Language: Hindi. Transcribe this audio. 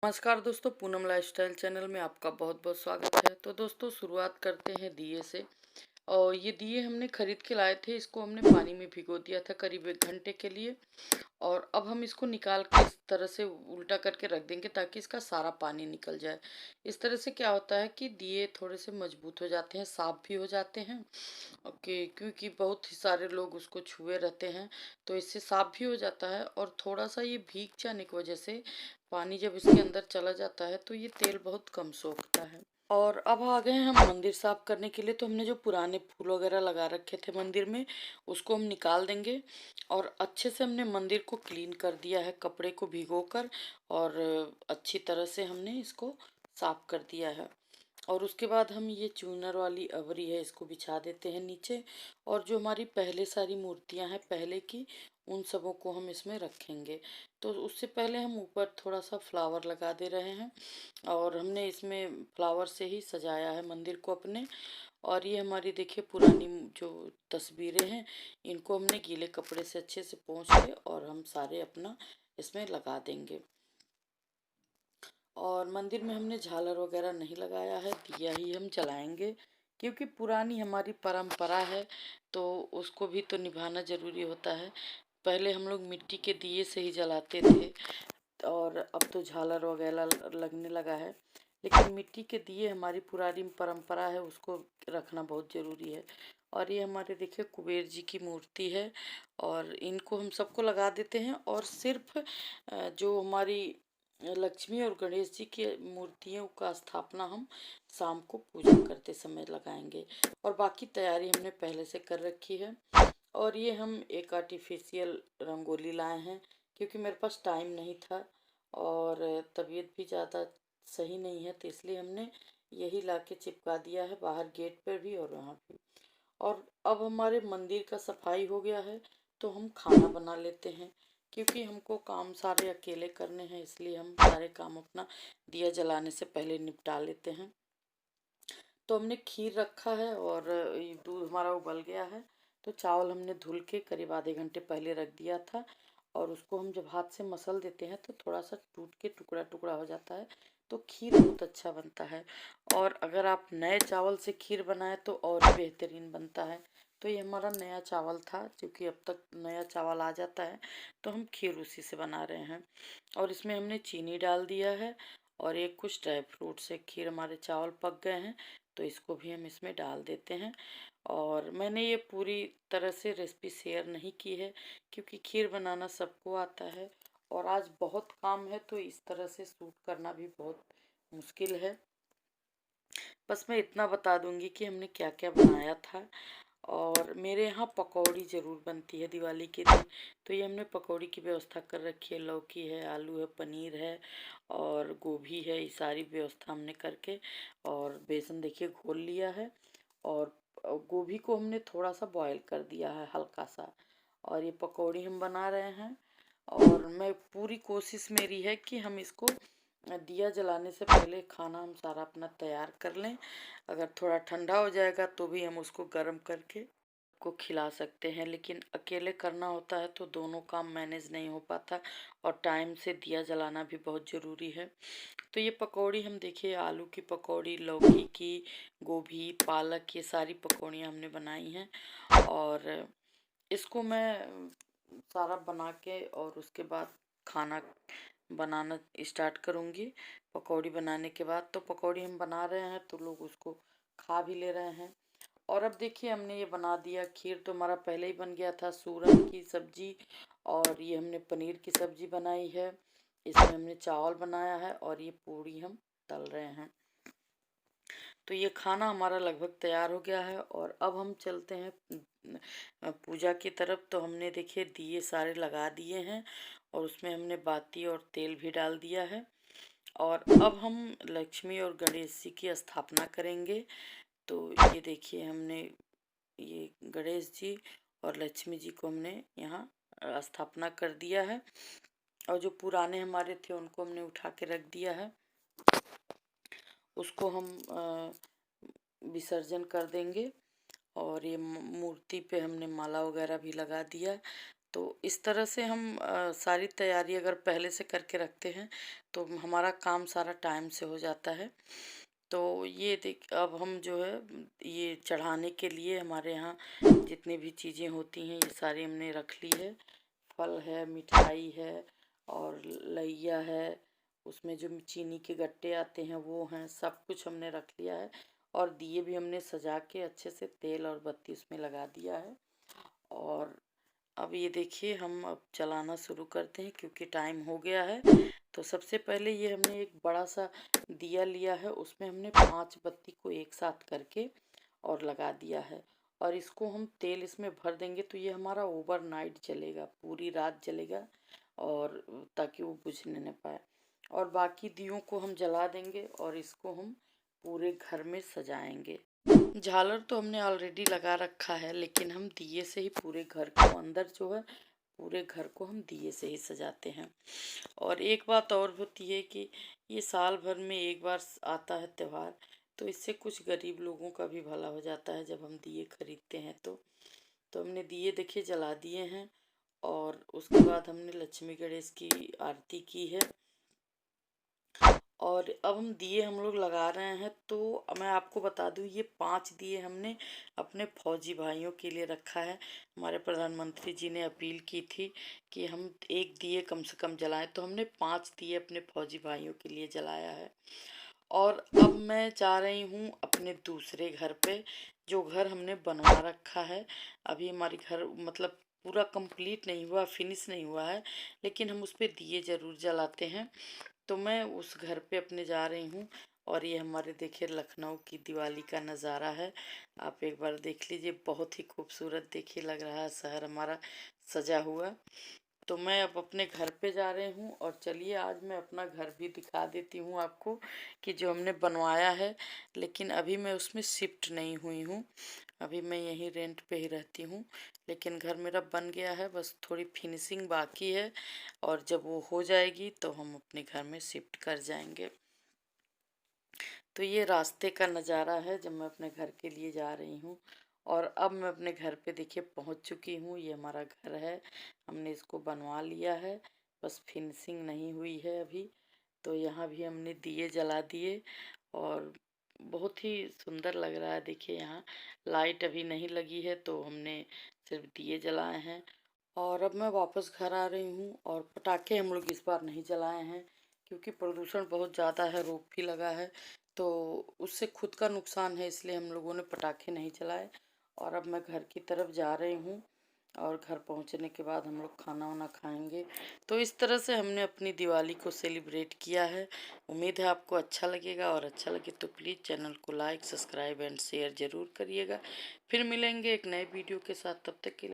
नमस्कार दोस्तों, पूनम लाइफस्टाइल चैनल में आपका बहुत बहुत स्वागत है। तो दोस्तों शुरुआत करते हैं दिए से। और ये दिए हमने खरीद के लाए थे। इसको हमने पानी में भिगो दिया था करीब 1 घंटे के लिए। और अब हम इसको निकाल के इस तरह से उल्टा करके रख देंगे ताकि इसका सारा पानी निकल जाए। इस तरह से क्या होता है कि दिए थोड़े से मजबूत हो जाते हैं, साफ भी हो जाते हैं। ओके, क्योंकि बहुत ही सारे लोग उसको छुए रहते हैं, तो इससे साफ भी हो जाता है। और थोड़ा सा ये भीग जाने की वजह से पानी जब इसके अंदर चला जाता है तो ये तेल बहुत कम सोखता है। और अब आ गए हैं हम मंदिर साफ करने के लिए। तो हमने जो पुराने फूल वगैरह लगा रखे थे मंदिर में, उसको हम निकाल देंगे। और अच्छे से हमने मंदिर को क्लीन कर दिया है कपड़े को भिगोकर। और अच्छी तरह से हमने इसको साफ कर दिया है। और उसके बाद हम ये चूनर वाली अवरी है, इसको बिछा देते हैं नीचे। और जो हमारी पहले सारी मूर्तियां हैं पहले की, उन सबों को हम इसमें रखेंगे। तो उससे पहले हम ऊपर थोड़ा सा फ्लावर लगा दे रहे हैं। और हमने इसमें फ्लावर से ही सजाया है मंदिर को अपने। और ये हमारी देखिए पुरानी जो तस्वीरें हैं, इनको हमने गीले कपड़े से अच्छे से पोंछ के और हम सारे अपना इसमें लगा देंगे। और मंदिर में हमने झालर वगैरह नहीं लगाया है, दिया ही हम जलाएंगे। क्योंकि पुरानी हमारी परंपरा है, तो उसको भी तो निभाना जरूरी होता है। पहले हम लोग मिट्टी के दिए से ही जलाते थे, और अब तो झालर वगैरह लगने लगा है। लेकिन मिट्टी के दिए हमारी पुरानी परंपरा है, उसको रखना बहुत ज़रूरी है। और ये हमारे देखिए कुबेर जी की मूर्ति है। और इनको हम सबको लगा देते हैं। और सिर्फ जो हमारी लक्ष्मी और गणेश जी की मूर्तियों का स्थापना हम शाम को पूजा करते समय लगाएंगे। और बाकी तैयारी हमने पहले से कर रखी है। और ये हम एक आर्टिफिशियल रंगोली लाए हैं, क्योंकि मेरे पास टाइम नहीं था और तबीयत भी ज़्यादा सही नहीं है, तो इसलिए हमने यही ला के चिपका दिया है बाहर गेट पर भी और वहाँ भी। और अब हमारे मंदिर का सफाई हो गया है, तो हम खाना बना लेते हैं। क्योंकि हमको काम सारे अकेले करने हैं, इसलिए हम सारे काम अपना दिया जलाने से पहले निपटा लेते हैं। तो हमने खीर रखा है और ये दूध हमारा उबल गया है। तो चावल हमने धुल के करीब आधे घंटे पहले रख दिया था। और उसको हम जब हाथ से मसल देते हैं तो थोड़ा सा टूट के टुकड़ा टुकड़ा हो जाता है। तो खीर बहुत अच्छा बनता है। और अगर आप नए चावल से खीर बनाएं तो और भी बेहतरीन बनता है। तो ये हमारा नया चावल था, क्योंकि अब तक नया चावल आ जाता है, तो हम खीर उसी से बना रहे हैं। और इसमें हमने चीनी डाल दिया है। और एक कुछ ड्राई फ्रूट से खीर हमारे चावल पक गए हैं, तो इसको भी हम इसमें डाल देते हैं। और मैंने ये पूरी तरह से रेसिपी शेयर नहीं की है, क्योंकि खीर बनाना सबको आता है। और आज बहुत काम है, तो इस तरह से शूट करना भी बहुत मुश्किल है। बस मैं इतना बता दूंगी कि हमने क्या क्या बनाया था। और मेरे यहाँ पकौड़ी ज़रूर बनती है दिवाली के दिन। तो ये हमने पकौड़ी की व्यवस्था कर रखी है, लौकी है, आलू है, पनीर है और गोभी है। ये सारी व्यवस्था हमने करके और बेसन देखिए घोल लिया है। और गोभी को हमने थोड़ा सा बॉईल कर दिया है हल्का सा। और ये पकौड़ी हम बना रहे हैं। और मैं पूरी कोशिश मेरी है कि हम इसको दिया जलाने से पहले खाना हम सारा अपना तैयार कर लें। अगर थोड़ा ठंडा हो जाएगा तो भी हम उसको गर्म करके को खिला सकते हैं। लेकिन अकेले करना होता है तो दोनों काम मैनेज नहीं हो पाता। और टाइम से दिया जलाना भी बहुत ज़रूरी है। तो ये पकौड़ी हम देखिए, आलू की पकौड़ी, लौकी की, गोभी, पालक, ये सारी पकौड़ियाँ हमने बनाई हैं। और इसको मैं सारा बना के और उसके बाद खाना बनाना स्टार्ट करूँगी। पकौड़ी बनाने के बाद, तो पकौड़ी हम बना रहे हैं तो लोग उसको खा भी ले रहे हैं। और अब देखिए हमने ये बना दिया। खीर तो हमारा पहले ही बन गया था, सूरन की सब्जी। और ये हमने पनीर की सब्जी बनाई है। इसमें हमने चावल बनाया है और ये पूड़ी हम तल रहे हैं। तो ये खाना हमारा लगभग तैयार हो गया है। और अब हम चलते हैं पूजा की तरफ। तो हमने देखिए दिए सारे लगा दिए हैं और उसमें हमने बाती और तेल भी डाल दिया है। और अब हम लक्ष्मी और गणेश जी की स्थापना करेंगे। तो ये देखिए हमने ये गणेश जी और लक्ष्मी जी को हमने यहाँ स्थापना कर दिया है। और जो पुराने हमारे थे उनको हमने उठा के रख दिया है। उसको हम विसर्जन कर देंगे। और ये मूर्ति पे हमने माला वगैरह भी लगा दिया। तो इस तरह से हम सारी तैयारी अगर पहले से करके रखते हैं तो हमारा काम सारा टाइम से हो जाता है। तो ये देख अब हम जो है ये चढ़ाने के लिए हमारे यहाँ जितनी भी चीज़ें होती हैं ये सारी हमने रख ली है। फल है, मिठाई है और लैया है, उसमें जो चीनी के गट्टे आते हैं वो हैं, सब कुछ हमने रख लिया है। और दिए भी हमने सजा के अच्छे से तेल और बत्ती उसमें लगा दिया है। और अब ये देखिए हम अब चलाना शुरू करते हैं क्योंकि टाइम हो गया है। तो सबसे पहले ये हमने एक बड़ा सा दिया लिया है, उसमें हमने 5 बत्ती को एक साथ करके और लगा दिया है। और इसको हम तेल इसमें भर देंगे तो ये हमारा ओवरनाइट जलेगा, पूरी रात जलेगा, और ताकि वो बुझने न पाए। और बाकी दियों को हम जला देंगे और इसको हम पूरे घर में सजाएंगे। झालर तो हमने ऑलरेडी लगा रखा है, लेकिन हम दिए से ही पूरे घर को, अंदर जो है पूरे घर को हम दिए से ही सजाते हैं। और एक बात और होती है कि ये साल भर में एक बार आता है त्यौहार, तो इससे कुछ गरीब लोगों का भी भला हो जाता है जब हम दिए खरीदते हैं तो हमने दिए देखिए जला दिए हैं। और उसके बाद हमने लक्ष्मी गणेश की आरती की है। और अब हम दिए हम लोग लगा रहे हैं। तो मैं आपको बता दूं ये 5 दिए हमने अपने फौजी भाइयों के लिए रखा है। हमारे प्रधानमंत्री जी ने अपील की थी कि हम एक दिए कम से कम जलाएं, तो हमने 5 दिए अपने फौजी भाइयों के लिए जलाया है। और अब मैं जा रही हूँ अपने दूसरे घर पे, जो घर हमने बनवा रखा है। अभी हमारी घर मतलब पूरा कंप्लीट नहीं हुआ, फिनिश नहीं हुआ है, लेकिन हम उस पर दिए ज़रूर जलाते हैं। तो मैं उस घर पे अपने जा रही हूँ। और ये हमारे देखिए लखनऊ की दिवाली का नज़ारा है, आप एक बार देख लीजिए, बहुत ही खूबसूरत देखिए लग रहा है शहर हमारा सजा हुआ। तो मैं अब अपने घर पे जा रही हूँ। और चलिए आज मैं अपना घर भी दिखा देती हूँ आपको कि जो हमने बनवाया है, लेकिन अभी मैं उसमें शिफ्ट नहीं हुई हूँ, अभी मैं यहीं रेंट पे ही रहती हूँ। लेकिन घर मेरा बन गया है, बस थोड़ी फिनिशिंग बाकी है, और जब वो हो जाएगी तो हम अपने घर में शिफ्ट कर जाएंगे। तो ये रास्ते का नज़ारा है जब मैं अपने घर के लिए जा रही हूँ। और अब मैं अपने घर पे देखिए पहुँच चुकी हूँ, ये हमारा घर है, हमने इसको बनवा लिया है, बस फिनिशिंग नहीं हुई है अभी। तो यहाँ भी हमने दिए जला दिए और बहुत ही सुंदर लग रहा है। देखिए यहाँ लाइट अभी नहीं लगी है तो हमने सिर्फ दिए जलाए हैं। और अब मैं वापस घर आ रही हूँ और पटाखे हम लोग इस बार नहीं जलाए हैं क्योंकि प्रदूषण बहुत ज़्यादा है, रोक भी लगा है, तो उससे खुद का नुकसान है, इसलिए हम लोगों ने पटाखे नहीं जलाए। और अब मैं घर की तरफ जा रही हूँ और घर पहुँचने के बाद हम लोग खाना वाना खाएंगे। तो इस तरह से हमने अपनी दिवाली को सेलिब्रेट किया है। उम्मीद है आपको अच्छा लगेगा, और अच्छा लगे तो प्लीज़ चैनल को लाइक, सब्सक्राइब एंड शेयर ज़रूर करिएगा। फिर मिलेंगे एक नए वीडियो के साथ, तब तक के लिए